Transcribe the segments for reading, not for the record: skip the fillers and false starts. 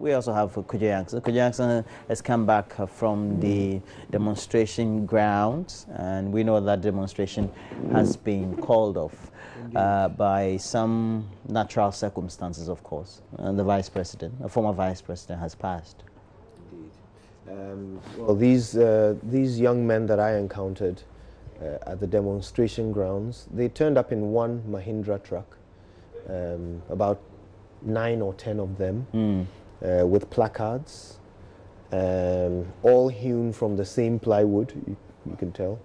we also have Kojo Yankson. Kojo Yankson has come back from the demonstration grounds, and we know that demonstration has been called off by some natural circumstances, of course. And the vice president, a former vice president, has passed. Indeed. Well, these young men that I encountered at the demonstration grounds, they turned up in one Mahindra truck, about 9 or 10 of them, with placards, all hewn from the same plywood, you can tell,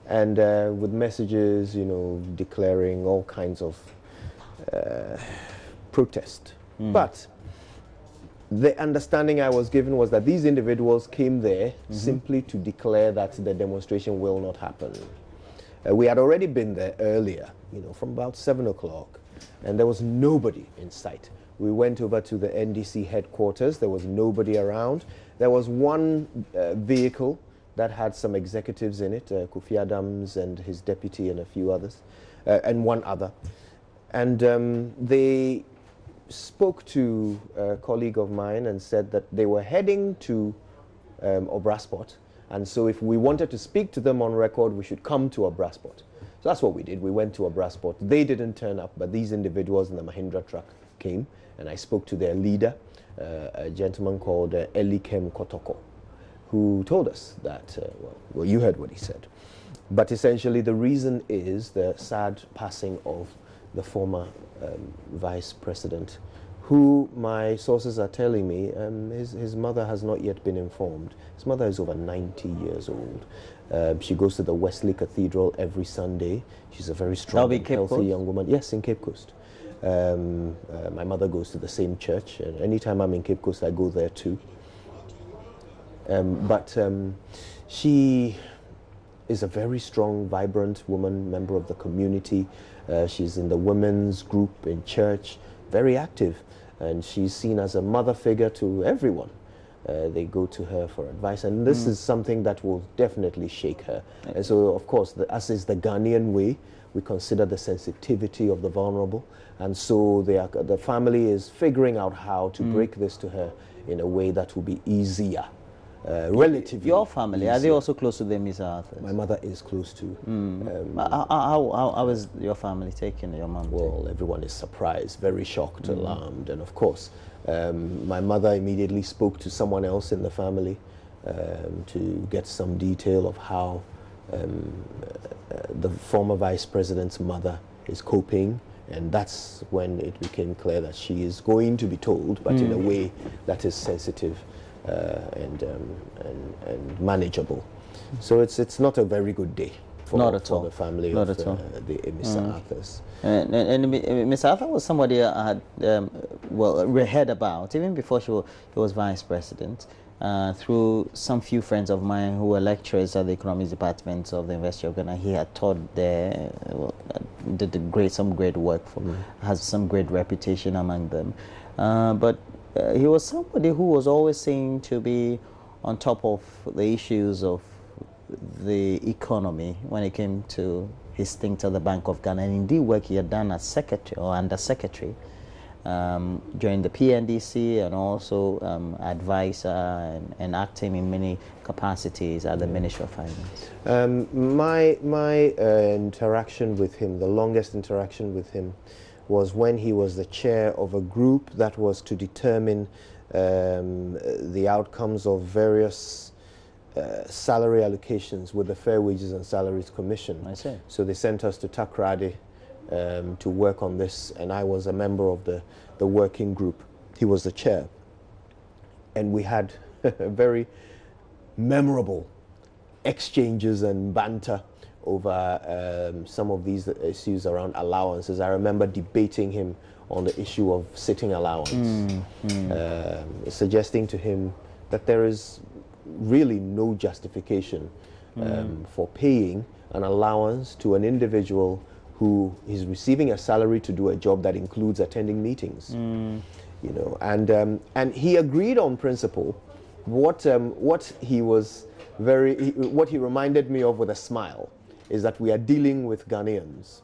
and with messages, you know, declaring all kinds of protest. But the understanding I was given was that these individuals came there simply to declare that the demonstration will not happen. We had already been there earlier, you know, from about 7 o'clock, and there was nobody in sight. We went over to the NDC headquarters. There was nobody around. There was one vehicle that had some executives in it, Kofi Adams and his deputy and a few others, and one other. And they spoke to a colleague of mine and said that they were heading to Obrasport, and so if we wanted to speak to them on record, we should come to Obrasport. So that's what we did. We went to Obrasport. They didn't turn up, but these individuals in the Mahindra truck came, and I spoke to their leader, a gentleman called Elikem Kotoko, who told us that, well, you heard what he said. But essentially the reason is the sad passing of the former vice president, who my sources are telling me his mother has not yet been informed. His mother is over 90 years old. She goes to the Wesley Cathedral every Sunday. She's a very strong and healthy young woman. Yes, in Cape Coast. My mother goes to the same church, and anytime I'm in Cape Coast, I go there too. But she is a very strong, vibrant woman, member of the community. She's in the women's group in church, very active, and she's seen as a mother figure to everyone. They go to her for advice, and this is something that will definitely shake her. And so, of course, as is the Ghanaian way, we consider the sensitivity of the vulnerable, and so the family is figuring out how to break this to her in a way that will be easier. Relatively. Your family, easier. Are they also close to the Amissah-Arthurs? My mother is close to. How is your family taking your mom? Well, everyone is surprised, very shocked, alarmed, and of course, my mother immediately spoke to someone else in the family to get some detail of how the former vice president's mother is coping, and that's when it became clear that she is going to be told, but in a way that is sensitive and manageable. So it's not a very good day for the family of the Amissah-Arthurs. And Miss Arthur was somebody I had heard about even before she was vice president, through some few friends of mine who were lecturers at the economics department of the University of Ghana. He had taught there, did some great work has some great reputation among them, but he was somebody who was always seen to be on top of the issues of the economy when it came to his stint at the Bank of Ghana, and indeed work he had done as secretary or under secretary during the PNDC, and also advisor and acting in many capacities at the Ministry of Finance. My interaction with him, the longest interaction with him, was when he was the chair of a group that was to determine the outcomes of various salary allocations with the Fair Wages and Salaries Commission. I see. So they sent us to Takrady to work on this, and I was a member of the working group. He was the chair, and we had very memorable exchanges and banter over some of these issues around allowances. I remember debating him on the issue of sitting allowance, suggesting to him that there is really no justification for paying an allowance to an individual who is receiving a salary to do a job that includes attending meetings. You know, and he agreed on principle. What he reminded me of with a smile is that we are dealing with Ghanaians,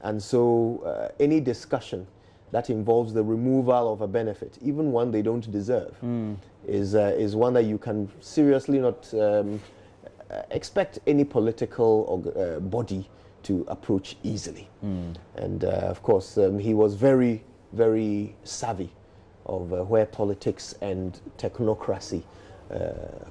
and so any discussion that involves the removal of a benefit, even one they don't deserve, is one that you can seriously not expect any political or, body to approach easily. And of course, he was very, very savvy of where politics and technocracy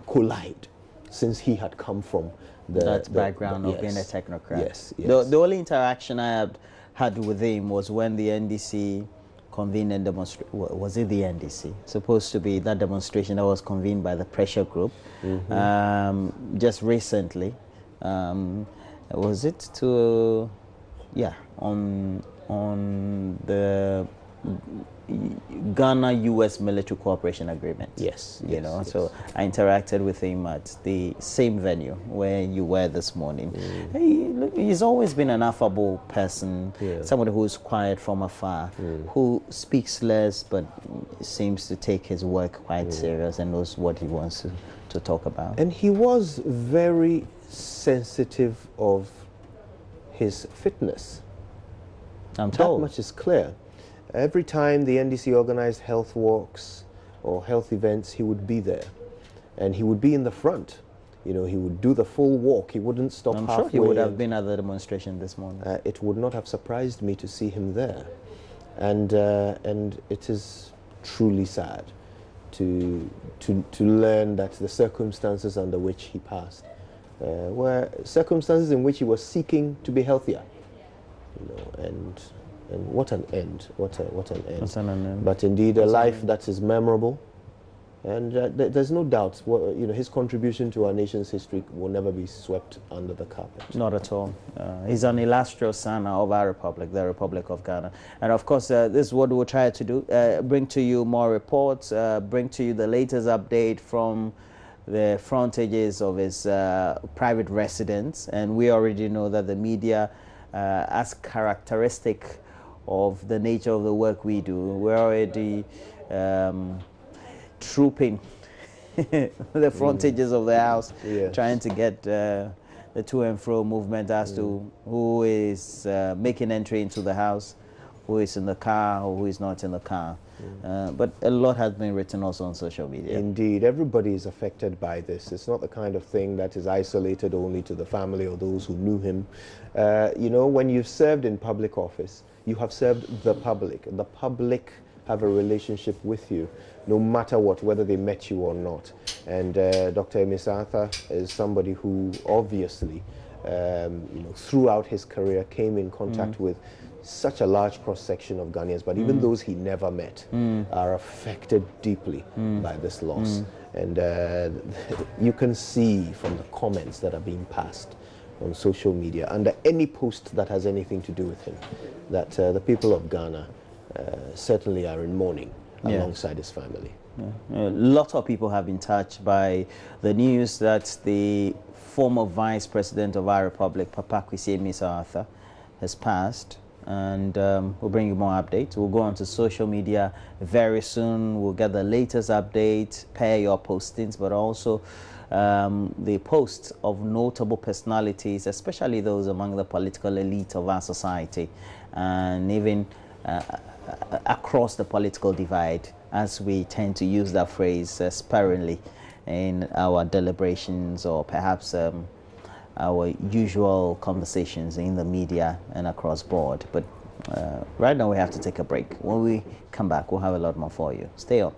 collide, since he had come from that background of being a technocrat. Yes, yes. The only interaction I had with him was when the NDC convened a demonstration. Was it the NDC? Supposed to be that demonstration that was convened by the pressure group just recently. Was it to, yeah, on the Ghana-U.S. military cooperation agreement. Yes, you know. Yes. So I interacted with him at the same venue where you were this morning. He's always been an affable person, somebody who's quiet from afar, who speaks less but seems to take his work quite serious and knows what he wants to talk about. And he was very sensitive of his fitness. I'm told. That much is clear. Every time the NDC organized health walks or health events, he would be there. And he would be in the front. You know, he would do the full walk. He wouldn't stop halfway. I'm sure he would have been at the demonstration this morning. It would not have surprised me to see him there. And it is truly sad to learn that the circumstances under which he passed were circumstances in which he was seeking to be healthier. You know, and what an end! What an end! But indeed, a life that is memorable, and there's no doubt. You know, his contribution to our nation's history will never be swept under the carpet. Not at all. He's an illustrious son of our republic, the Republic of Ghana, and of course, this is what we'll try to do: bring to you more reports, bring to you the latest update from the frontages of his private residence, and we already know that the media, as characteristic of the nature of the work we do, we're already trooping the frontages of the house, trying to get the to and fro movement as to who is making entry into the house, who is in the car or who is not in the car. But a lot has been written also on social media. Indeed, everybody is affected by this. It's not the kind of thing that is isolated only to the family or those who knew him. You know, when you've served in public office, you have served the public. The public have a relationship with you, no matter what, whether they met you or not. And Dr. Amissah-Arthur is somebody who obviously, you know, throughout his career came in contact with such a large cross-section of Ghanaians, but even those he never met are affected deeply by this loss. And you can see from the comments that are being passed on social media, under any post that has anything to do with him, that the people of Ghana certainly are in mourning alongside his family. A lot of people have been touched by the news that the former Vice President of our Republic, Papa Kwesi Amissah-Arthur, has passed. And we'll bring you more updates. We'll go on to social media very soon. We'll get the latest update, pair your postings, but also the posts of notable personalities, especially those among the political elite of our society, and even across the political divide, as we tend to use that phrase sparingly in our deliberations or perhaps our usual conversations in the media and across board. But right now we have to take a break. When we come back, we'll have a lot more for you. Stay on.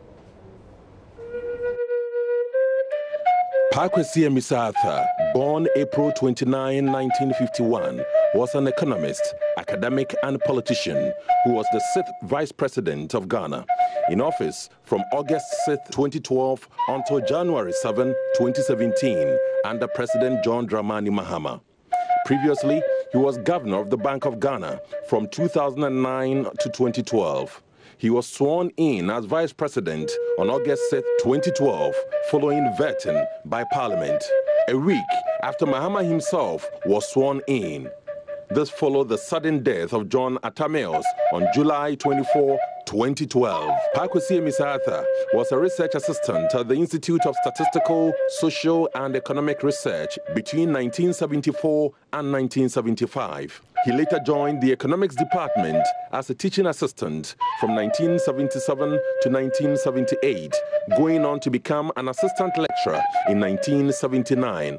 Kwesi Amissah-Arthur, born April 29, 1951, was an economist, academic and politician who was the 6th Vice President of Ghana, in office from August 6, 2012 until January 7, 2017, under President John Dramani Mahama. Previously, he was governor of the Bank of Ghana from 2009 to 2012. He was sworn in as Vice President on August 6, 2012, following vetting by Parliament, a week after Mahama himself was sworn in. This followed the sudden death of John Atameos on July 24, 2012. Amissah-Arthur was a research assistant at the Institute of Statistical, Social and Economic Research between 1974 and 1975. He later joined the economics department as a teaching assistant from 1977 to 1978, going on to become an assistant lecturer in 1979.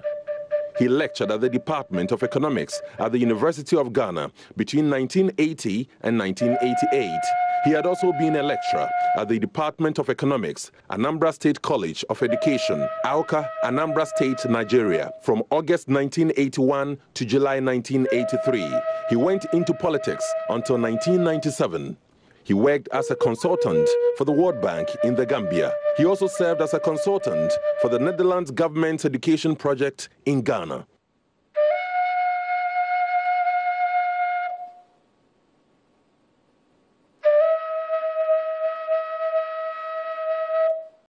He lectured at the Department of Economics at the University of Ghana between 1980 and 1988. He had also been a lecturer at the Department of Economics, Anambra State College of Education, Awka, Anambra State, Nigeria, from August 1981 to July 1983. He went into politics until 1997. He worked as a consultant for the World Bank in the Gambia. He also served as a consultant for the Netherlands Government's Education Project in Ghana.